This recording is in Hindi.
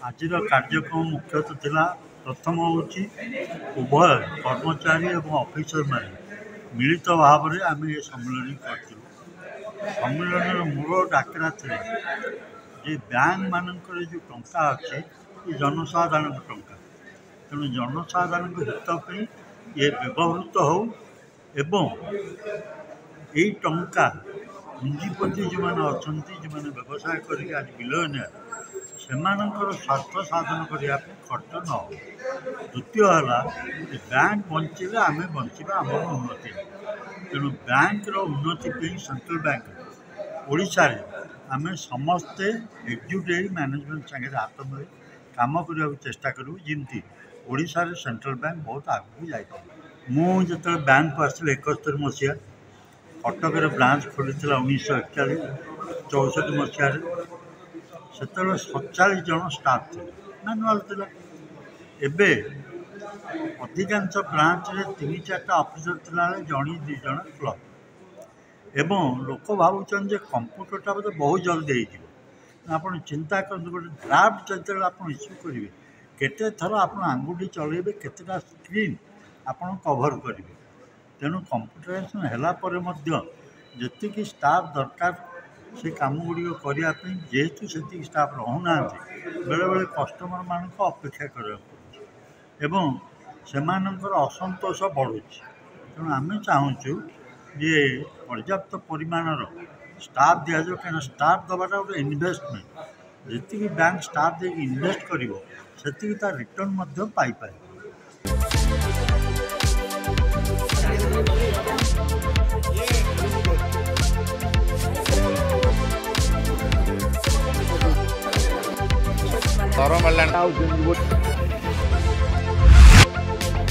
आज कार्यक्रम मुख्यतः थिला प्रथम हूँ उभय कर्मचारी और ऑफिसर मान मिलित भाव में आम ये सम्मेलन कर सम्मेलन मूल डाकरा थे जे बैंक मानक जो टंका अच्छे ये जनसाधारण टंका तेणु जनसाधारण हित ये व्यवहृत हो यही टंका पुंजीपति जो मैंने अच्छा जो मैंने व्यवसाय कर आज बिलियनियर से स्वार्थ साधन करने खर्च न हो। द्वितीय है बैंक बंचले आम बचा आम उन्नति तेणु बैंक उन्नति सेंट्रल बैंक ओडिशा आम समस्ते एकजुट मैनेजमेंट संगे हाथ मिले कम करने चेष्टा करूँ जमी ओडिशा रे सेंट्रल बैंक बहुत आगे जाए। मुझे बैंक को आसली 71 मसीहा कटक ब्रांच खोली 1941-64 मसीह से 47 जन स्टाफ थे मैनुआल थे अधिकांश ब्रांच रे 3-4 ऑफिसर थिला जणी 2 जन क्लर्क एवं लोक भावुन कंप्यूटरटा बोधे बहुत जल्दी आप चिंता कर गोटे ड्राफ्ट जो आप इश्यू करेंगे केते थर आप आंगुठी चलेबे केतेटा स्क्रीन आपन कवर करेंगे तेणु कंप्यूटराइजेशन है जी स्टाफ दरकार से कम गुड़िक करने जेहेतु से स्टाफ रोना बेले बेले कस्टमर मान अपेक्षा करा से असंतोष बढ़ुँ तेणु आम चाहूँ जे पर्याप्त परिमाणर स्टाफ दि जाए कहीं स्टाफ दबाटा गोटे इनवेस्टमेंट जी बैंक स्टाफ दे इनवेस्ट कर रिटर्न पाइपर। Toro Malan